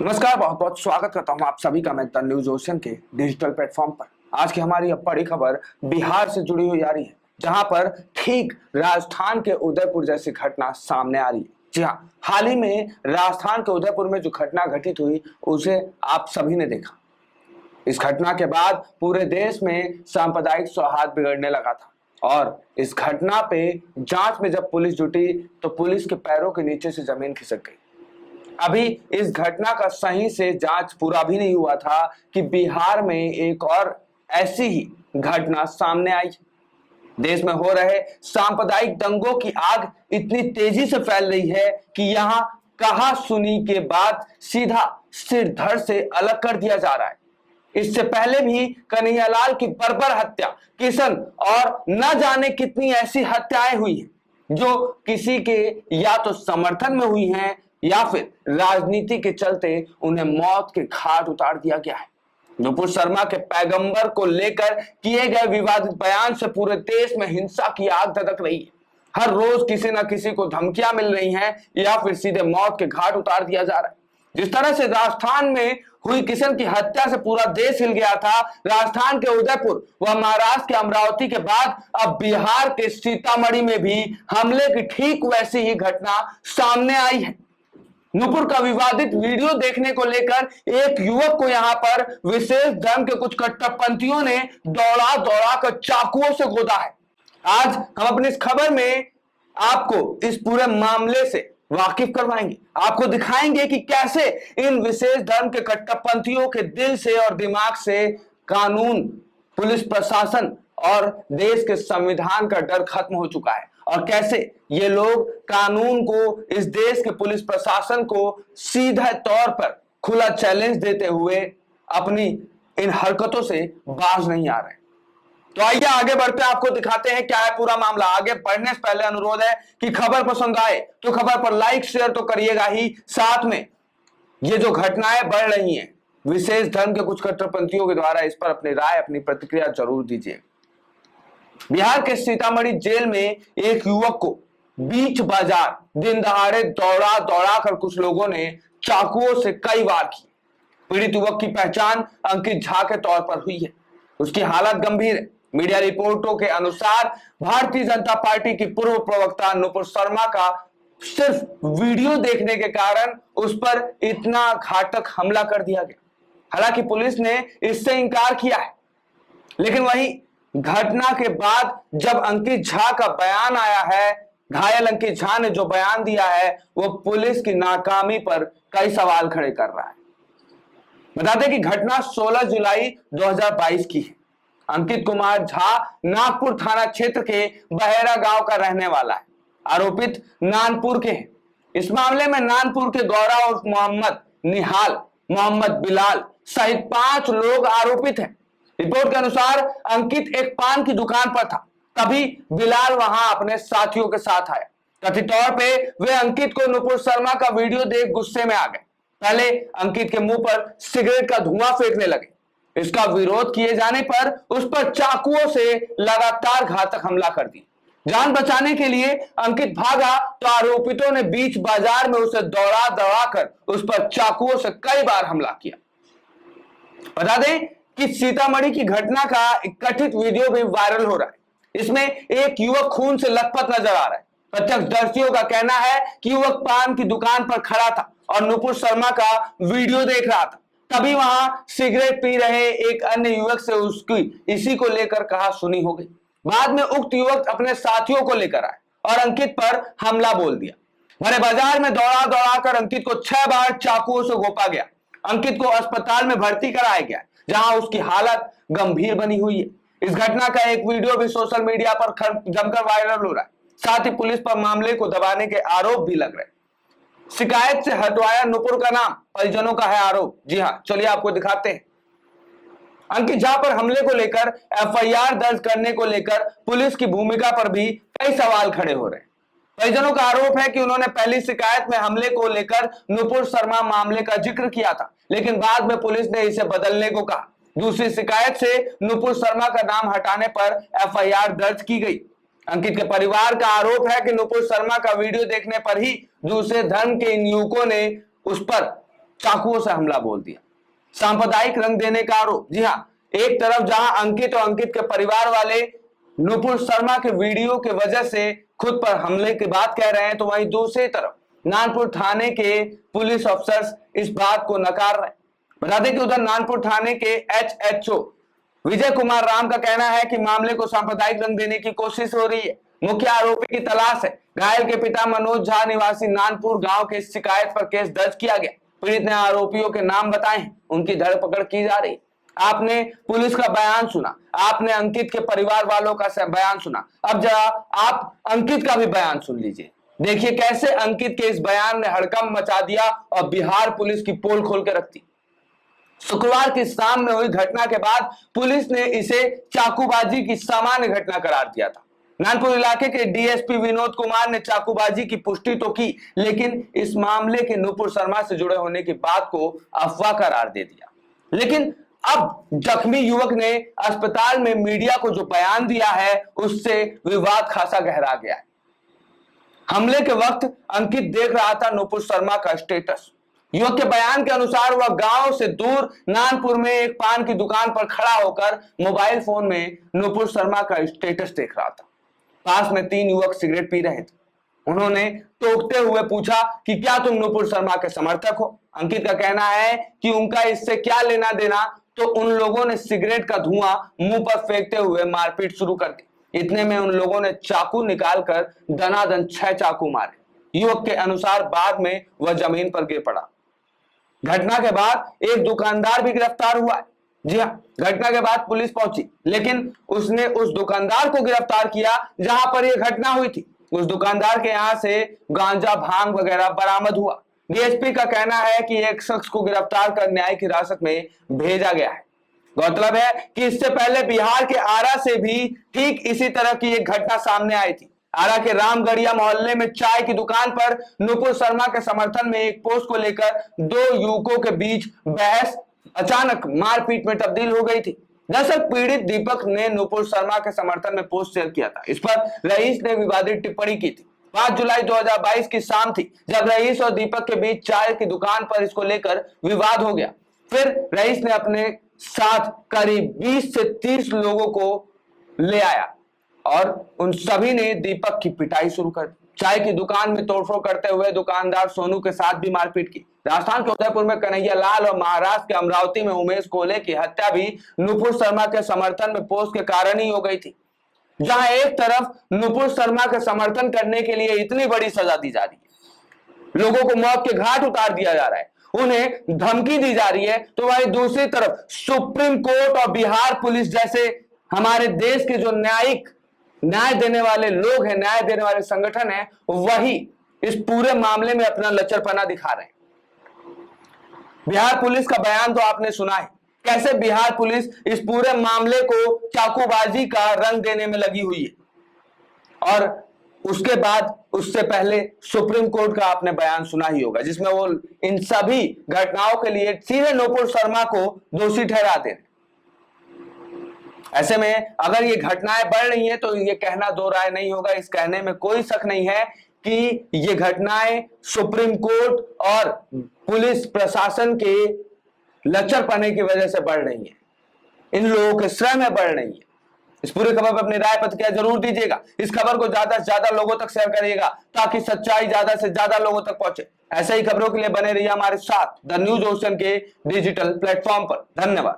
नमस्कार, बहुत बहुत स्वागत करता हूं आप सभी का मैं द न्यूज ओशन के डिजिटल प्लेटफॉर्म पर। आज की हमारी अब बड़ी खबर बिहार से जुड़ी हुई आ रही है, जहां पर ठीक राजस्थान के उदयपुर जैसी घटना सामने आ रही है। जी हां, हाल ही में राजस्थान के उदयपुर में जो घटना घटित हुई उसे आप सभी ने देखा। इस घटना के बाद पूरे देश में सांप्रदायिक सौहार्द बिगड़ने लगा था और इस घटना पे जांच में जब पुलिस जुटी तो पुलिस के पैरों के नीचे से जमीन खिसक गई। अभी इस घटना का सही से जांच पूरा भी नहीं हुआ था कि बिहार में एक और ऐसी ही घटना सामने आई। देश में हो रहे सांप्रदायिक दंगों की आग इतनी तेजी से फैल रही है कि यहां कहा सुनी के बाद सीधा सिर धड़ से अलग कर दिया जा रहा है। इससे पहले भी कन्हैयालाल की बर्बर हत्या, किशन और न जाने कितनी ऐसी हत्याएं हुई हैं जो किसी के या तो समर्थन में हुई हैं या फिर राजनीति के चलते उन्हें मौत के घाट उतार दिया गया है। नुपुर शर्मा के पैगंबर को लेकर किए गए विवादित बयान से पूरे देश में हिंसा की आग धधक रही है। हर रोज किसी न किसी को धमकियां मिल रही हैं या फिर सीधे मौत के घाट उतार दिया जा रहा है। जिस तरह से राजस्थान में हुई किशन की हत्या से पूरा देश हिल गया था, राजस्थान के उदयपुर व महाराष्ट्र के अमरावती के बाद अब बिहार के सीतामढ़ी में भी हमले की ठीक वैसी ही घटना सामने आई है। नूपुर का विवादित वीडियो देखने को लेकर एक युवक को यहां पर विशेष धर्म के कुछ कट्टरपंथियों ने दौड़ा दौड़ा कर चाकुओं से गोदा है। आज हम अपनी इस खबर में आपको इस पूरे मामले से वाकिफ करवाएंगे, आपको दिखाएंगे कि कैसे इन विशेष धर्म के कट्टरपंथियों के दिल से और दिमाग से कानून, पुलिस प्रशासन और देश के संविधान का डर खत्म हो चुका है और कैसे ये लोग कानून को, इस देश के पुलिस प्रशासन को सीधे तौर पर खुला चैलेंज देते हुए अपनी इन हरकतों से बाज नहीं आ रहे। तो आइए आगे बढ़ते हैं, आपको दिखाते हैं क्या है पूरा मामला। आगे बढ़ने से पहले अनुरोध है कि खबर पसंद आए तो खबर पर लाइक शेयर तो करिएगा ही, साथ में ये जो घटनाएं बढ़ रही हैं विशेष धर्म के कुछ कट्टरपंथियों के द्वारा, इस पर अपनी राय, अपनी प्रतिक्रिया जरूर दीजिए। बिहार के सीतामढ़ी जेल में एक युवक को बीच बाजार दिन दहाड़े दौड़ा दौड़ा कर कुछ लोगों ने चाकुओं से कई वार की। पीड़ित युवक की पहचान अंकित झा के तौर पर हुई है। उसकी हालत गंभीर है। मीडिया रिपोर्टों के अनुसार भारतीय जनता पार्टी की पूर्व प्रवक्ता नुपुर शर्मा का सिर्फ वीडियो देखने के कारण उस पर इतना घातक हमला कर दिया गया। हालांकि पुलिस ने इससे इनकार किया है, लेकिन वहीं घटना के बाद जब अंकित झा का बयान आया है, घायल अंकित झा ने जो बयान दिया है वो पुलिस की नाकामी पर कई सवाल खड़े कर रहा है। बता दें कि घटना 16 जुलाई 2022 की है। अंकित कुमार झा नागपुर थाना क्षेत्र के बहेरा गांव का रहने वाला है। आरोपित नानपुर के हैं। इस मामले में नानपुर के गौरा और मोहम्मद निहाल, मोहम्मद बिलाल सहित 5 लोग आरोपित हैं। रिपोर्ट के अनुसार अंकित एक पान की दुकान पर था, तभी बिलाल वहां अपने साथियों के साथ आया। कथित तौर पे वे अंकित को नुपुर शर्मा का वीडियो देख गुस्से में आ गए। पहले अंकित के मुंह पर सिगरेट का धुआं फेंकने लगे। इसका विरोध किए जाने पर उस पर चाकुओं से लगातार घातक हमला कर दिया। जान बचाने के लिए अंकित भागा तो आरोपितों ने बीच बाजार में उसे दौड़ा दौड़ा कर उस पर चाकुओं से कई बार हमला किया। बता दें कि सीतामढ़ी की घटना का एक कथित वीडियो भी वायरल हो रहा है। इसमें एक युवक खून से लथपथ नजर आ रहा है। प्रत्यक्षदर्शियों का कहना है कि युवक पान की दुकान पर खड़ा था और नुपुर शर्मा का वीडियो देख रहा था। तभी वहां सिगरेट पी रहे एक अन्य युवक से उसकी इसी को लेकर कहा सुनी हो गई। बाद में उक्त युवक अपने साथियों को लेकर आए और अंकित पर हमला बोल दिया। भरे बाजार में दौड़ा दौड़ा कर अंकित को 6 बार चाकुओं से घोंपा गया। अंकित को अस्पताल में भर्ती कराया गया, जहां उसकी हालत गंभीर बनी हुई है। इस घटना का एक वीडियो भी सोशल मीडिया पर जमकर वायरल हो रहा है। साथ ही पुलिस पर मामले को दबाने के आरोप भी लग रहे हैं। शिकायत से हटवाया नुपुर का नाम, परिजनों का है आरोप। जी हां, चलिए आपको दिखाते हैं। अंकित झा पर हमले को लेकर एफआईआर दर्ज करने को लेकर पुलिस की भूमिका पर भी कई सवाल खड़े हो रहे हैं। परिजनों का आरोप है कि उन्होंने पहली शिकायत में हमले को लेकर नुपुर शर्मा मामले का जिक्र किया था, लेकिन बाद में पुलिस ने इसे बदलने को कहा। दूसरी शिकायत से नुपुर शर्मा का नाम हटाने पर एफआईआर दर्ज की गई। अंकित के परिवार का आरोप है कि नुपुर शर्मा का वीडियो देखने पर ही दूसरे धर्म के इन युवकों ने उस पर चाकुओं से हमला बोल दिया। सांप्रदायिक रंग देने का आरोप। जी हाँ, एक तरफ जहां अंकित और अंकित के परिवार वाले नुपुर शर्मा के वीडियो के वजह से खुद पर हमले की बात कह रहे हैं, तो वहीं दूसरी तरफ नानपुर थाने के पुलिस अफसर्स इस बात को नकार रहे हैं। बता दें कि उधर नानपुर थाने के एचएचओ विजय कुमार राम का कहना है कि मामले को सांप्रदायिक रंग देने की कोशिश हो रही है। मुख्य आरोपी की तलाश है। घायल के पिता मनोज झा निवासी नानपुर गांव के शिकायत पर केस दर्ज किया गया। पीड़ित ने आरोपियों के नाम बताए हैं, उनकी धरपकड़ की जा रही है। आपने पुलिस का बयान सुना, आपने अंकित के परिवार वालों का बयान सुना, अब जरा आप अंकित का भी बयान सुन लीजिए। देखिए कैसे अंकित के इस बयान ने हड़कंप मचा दिया और बिहार पुलिस की पोल खोल के रख दी। शुक्रवार की शाम में हुई घटना के बाद पुलिस ने इसे चाकूबाजी की सामान्य घटना करार दिया था। नानपुर इलाके के डीएसपी विनोद कुमार ने चाकूबाजी की पुष्टि तो की, लेकिन इस मामले के नुपुर शर्मा से जुड़े होने की बात को अफवाह करार दे दिया। लेकिन अब जख्मी युवक ने अस्पताल में मीडिया को जो बयान दिया है, उससे विवाद खासा गहरा गया है। हमले के वक्त अंकित देख रहा था नुपुर शर्मा का स्टेटस। युवक के बयान के अनुसार वह गांव से दूर नानपुर में एक पान की दुकान पर खड़ा होकर मोबाइल फोन में नुपुर शर्मा का स्टेटस देख रहा था। पास में 3 युवक सिगरेट पी रहे थे। उन्होंने टोकते हुए पूछा कि क्या तुम नुपुर शर्मा के समर्थक हो? अंकित का कहना है कि उनका इससे क्या लेना देना, तो उन लोगों ने सिगरेट का धुआं मुंह पर फेंकते हुए मारपीट शुरू कर दी। इतने में उन लोगों ने चाकू निकालकर दनादन 6 चाकू मारे। युवक के अनुसार बाद में वह जमीन पर गिर पड़ा। घटना के बाद एक दुकानदार भी गिरफ्तार हुआ है। जी हाँ, घटना के बाद पुलिस पहुंची, लेकिन उसने उस दुकानदार को गिरफ्तार किया जहां पर यह घटना हुई थी। उस दुकानदार के यहां से गांजा, भांग वगैरह बरामद हुआ। डीएसपी का कहना है कि एक शख्स को गिरफ्तार कर न्यायिक हिरासत में भेजा गया है। गौरतलब है कि इससे पहले बिहार के आरा से भी ठीक इसी तरह की एक घटना सामने आई थी। आरा के रामगढ़िया मोहल्ले में चाय की दुकान पर नुपुर शर्मा के समर्थन में एक पोस्ट को लेकर 2 युवकों के बीच बहस अचानक मारपीट में तब्दील हो गई थी। दरअसल पीड़ित दीपक ने नुपुर शर्मा के समर्थन में पोस्ट शेयर किया था। इस पर रईस ने विवादित टिप्पणी की थी। 5 जुलाई 2022 की शाम थी जब रईस और दीपक के बीच चाय की दुकान पर इसको लेकर विवाद हो गया। फिर रईस ने अपने साथ करीब 20 से 30 लोगों को ले आया और उन सभी ने दीपक की पिटाई शुरू कर दी। चाय की दुकान में तोड़फोड़ करते हुए दुकानदार सोनू के साथ भी मारपीट की। राजस्थान के उदयपुर में कन्हैया लाल और महाराष्ट्र के अमरावती में उमेश कोले की हत्या भी नुपुर शर्मा के समर्थन में पोस्ट के कारण ही हो गई थी। जहां एक तरफ नुपुर शर्मा के समर्थन करने के लिए इतनी बड़ी सजा दी जा रही है, लोगों को मौत के घाट उतार दिया जा रहा है, उन्हें धमकी दी जा रही है, तो वहीं दूसरी तरफ सुप्रीम कोर्ट और बिहार पुलिस जैसे हमारे देश के जो न्याय देने वाले लोग हैं, न्याय देने वाले संगठन हैं, वही इस पूरे मामले में अपना लचरपना दिखा रहे हैं। बिहार पुलिस का बयान तो आपने सुना है, कैसे बिहार पुलिस इस पूरे मामले को चाकूबाजी का रंग देने में लगी हुई है। और उसके बाद उससे पहले सुप्रीम कोर्ट का आपने बयान सुना ही होगा, जिसमें वो इन सभी घटनाओं के लिए सीधे नुपुर शर्मा को दोषी ठहराते हैं। ऐसे में अगर ये घटनाएं बढ़ रही हैं तो ये कहना दो राय नहीं होगा, इस कहने में कोई शक नहीं है कि ये घटनाएं सुप्रीम कोर्ट और पुलिस प्रशासन के लचरपने की वजह से बढ़ रही हैं, इन लोगों के श्रम में बढ़ रही है। इस पूरी खबर पर अपनी राय प्रतिक्रिया जरूर दीजिएगा। इस खबर को ज्यादा से ज्यादा लोगों तक शेयर करिएगा ताकि सच्चाई ज्यादा से ज्यादा लोगों तक पहुंचे। ऐसे ही खबरों के लिए बने रहिए हमारे साथ द न्यूज ओशन के डिजिटल प्लेटफॉर्म पर। धन्यवाद।